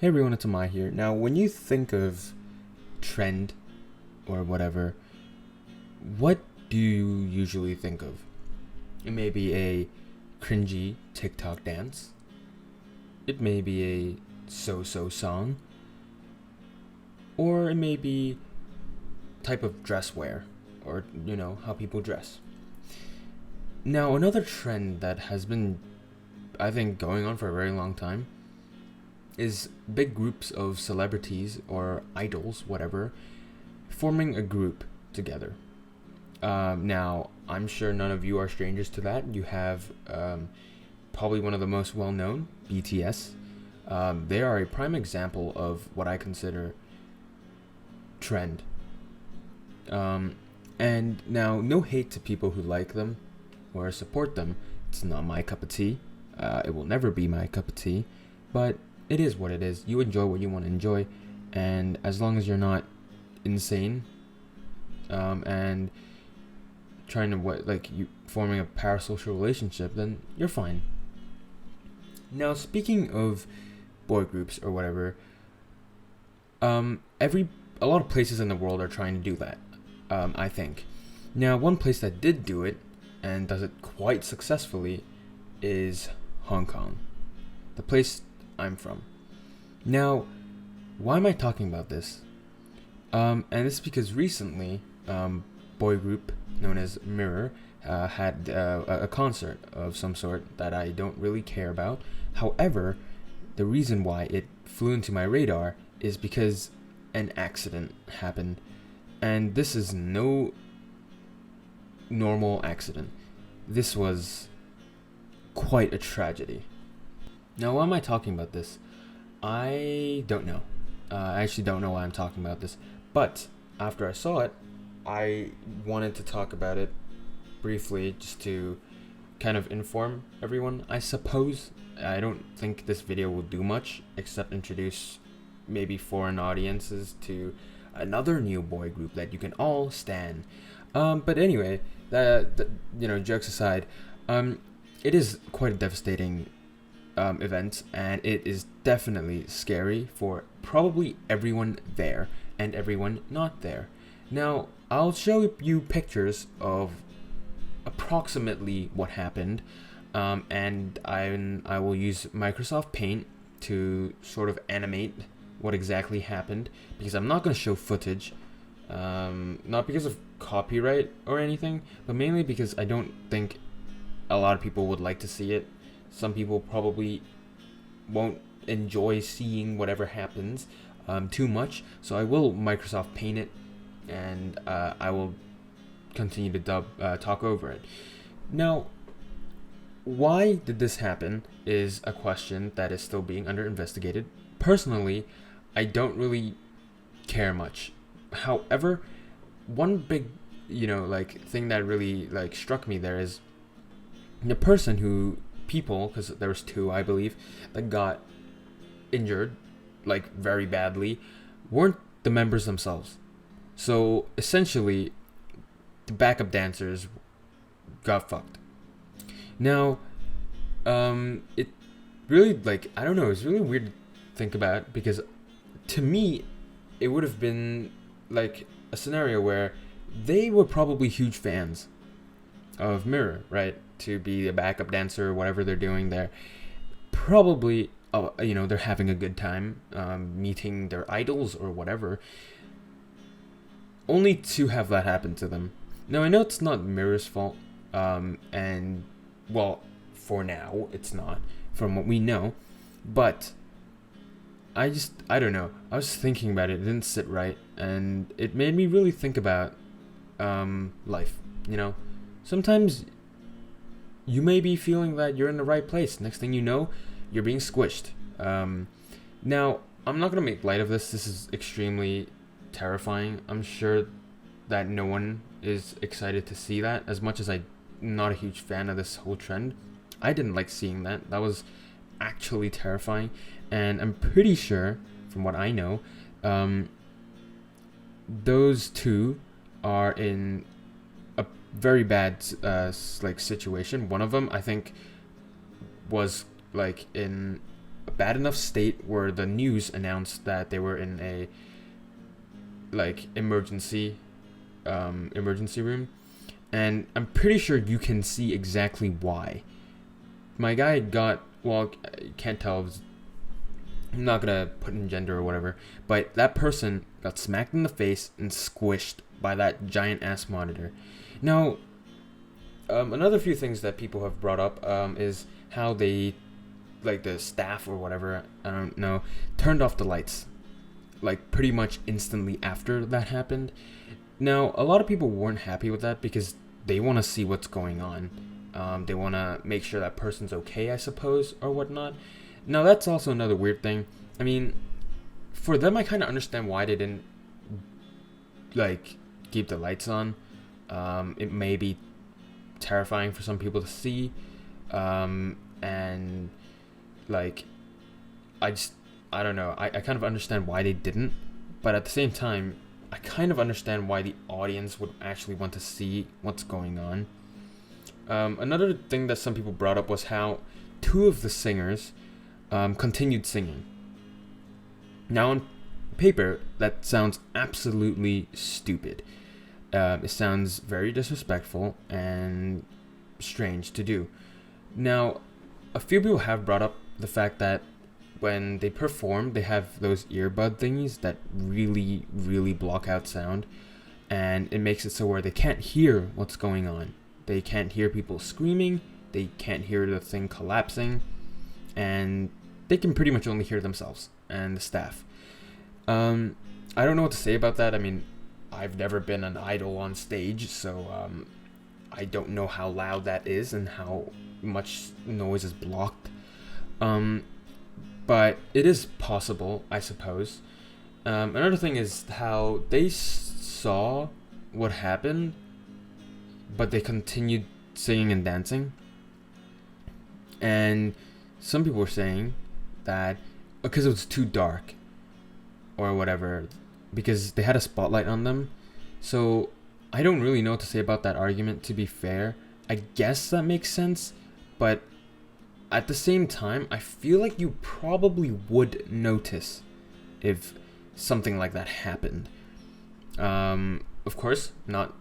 Hey everyone, it's Amai here. Now, when you think of trend or whatever, what do you usually think of? It may be a cringy TikTok dance. It may be a so-so song. Or it may be type of dress wear or, how people dress. Now, another trend that has been, I think, going on for a very long time is big groups of celebrities or idols, whatever, forming a group together. Now, I'm sure none of you are strangers to that. You have probably one of the most well-known, BTS. They are a prime example of what I consider trend. And now, no hate to people who like them or support them. It's not my cup of tea. It will never be my cup of tea. But it is what it is. You enjoy what you want to enjoy, and as long as you're not insane, and trying to you forming a parasocial relationship, then you're fine. Now, speaking of boy groups or whatever, a lot of places in the world are trying to do that. I think. Now, one place that did do it and does it quite successfully is Hong Kong, the place I'm from. Now, why am I talking about this? And it's because recently, boy group known as Mirror had a concert of some sort that I don't really care about. However, the reason why it flew into my radar is because an accident happened, and this is no normal accident. This was quite a tragedy. Now, why am I talking about this? I don't know. I actually don't know why I'm talking about this. But after I saw it, I wanted to talk about it briefly just to kind of inform everyone, I suppose. I don't think this video will do much except introduce maybe foreign audiences to another new boy group that you can all stan. But anyway, jokes aside, it is quite a devastating event, and it is definitely scary for probably everyone there and everyone not there. Now, I'll show you pictures of approximately what happened, and I will use Microsoft Paint to sort of animate what exactly happened, because I'm not going to show footage, not because of copyright or anything, but mainly because I don't think a lot of people would like to see it. Some people probably won't enjoy seeing whatever happens too much, so I will Microsoft Paint it, and I will continue to talk over it. Now, why did this happen is a question that is still being under investigated. Personally, I don't really care much. However, one big, thing that really struck me there is the person people, because there was two, I believe, that got injured, very badly, weren't the members themselves. So essentially, the backup dancers got fucked. Now, it really, I don't know, it's really weird to think about, because to me, it would have been a scenario where they were probably huge fans of Mirror, right? To be a backup dancer or whatever they're doing there. Probably, they're having a good time meeting their idols or whatever. Only to have that happen to them. Now, I know it's not Mirror's fault, and, well, for now, it's not, from what we know, but I don't know. I was thinking about it. It didn't sit right, and it made me really think about life. Sometimes you may be feeling that you're in the right place. Next thing you know, you're being squished. Now, I'm not going to make light of this. This is extremely terrifying. I'm sure that no one is excited to see that. As much as I'm not a huge fan of this whole trend, I didn't like seeing that. That was actually terrifying. And I'm pretty sure, from what I know, those two are in a very bad situation. One of them, I think, was in a bad enough state where the news announced that they were in a like emergency room, and I'm pretty sure you can see exactly why. My guy got, well, you can't tell. I'm not gonna put in gender or whatever, but that person got smacked in the face and squished by that giant ass monitor. Now, another few things that people have brought up is how they, like the staff or whatever, I don't know, turned off the lights, like pretty much instantly after that happened. Now, a lot of people weren't happy with that because they want to see what's going on. They want to make sure that person's okay, I suppose, or whatnot. Now, that's also another weird thing. I mean, for them, I kind of understand why they didn't, like, keep the lights on. It may be terrifying for some people to see. And, like, I don't know. I kind of understand why they didn't. But at the same time, I kind of understand why the audience would actually want to see what's going on. Another thing that some people brought up was how two of the singers continued singing. Now, on paper, that sounds absolutely stupid. It sounds very disrespectful and strange to do. Now, a few people have brought up the fact that when they perform, they have those earbud thingies that really, really block out sound, and it makes it so where they can't hear what's going on. They can't hear people screaming, they can't hear the thing collapsing, and they can pretty much only hear themselves and the staff. I don't know what to say about that. I mean, I've never been an idol on stage, so I don't know how loud that is and how much noise is blocked. But it is possible, I suppose. Another thing is how they saw what happened, but they continued singing and dancing. And some people were saying that because it was too dark or whatever, because they had a spotlight on them. So I don't really know what to say about that argument, to be fair. I guess that makes sense, but at the same time, I feel like you probably would notice if something like that happened. Of course, not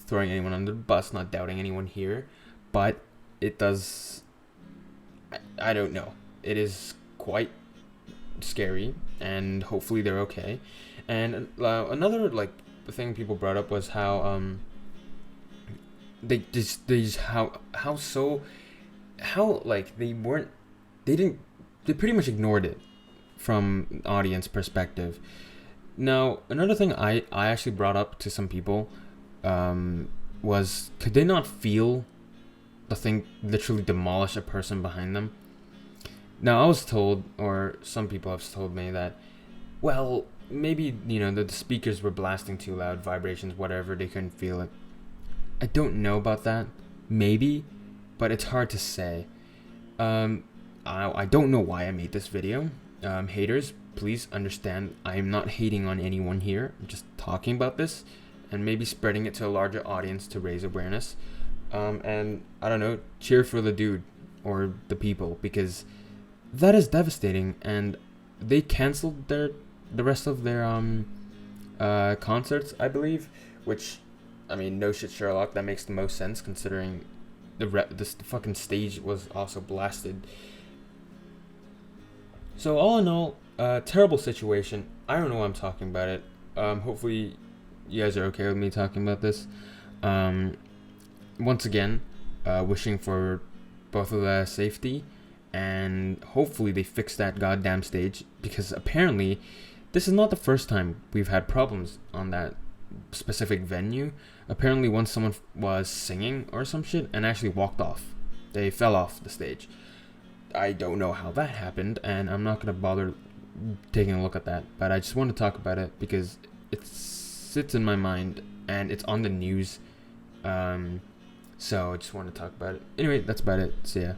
throwing anyone under the bus, not doubting anyone here, but it does, I don't know. It is quite scary, and hopefully they're okay. And another like thing people brought up was how they pretty much ignored it from audience perspective. Now, another thing I actually brought up to some people was, could they not feel the thing literally demolish a person behind them? Now, I was told, or some people have told me that, well, maybe, the speakers were blasting too loud, vibrations, whatever, they couldn't feel it. I don't know about that. Maybe, but it's hard to say. I don't know why I made this video. Haters, please understand, I am not hating on anyone here. I'm just talking about this and maybe spreading it to a larger audience to raise awareness. And I don't know, cheer for the dude or the people, because that is devastating. And they canceled the rest of their concerts, I believe, which, I mean, no shit, Sherlock, that makes the most sense considering this fucking stage was also blasted. So all in all, terrible situation. I don't know why I'm talking about it. Hopefully you guys are okay with me talking about this. Once again, wishing for both of their safety, and hopefully they fix that goddamn stage, because apparently this is not the first time we've had problems on that specific venue. Apparently once someone was singing or some shit and actually walked off. They fell off the stage. I don't know how that happened, and I'm not gonna bother taking a look at that, but I just want to talk about it because it sits in my mind and it's on the news. So I just want to talk about it. Anyway, that's about it. See ya.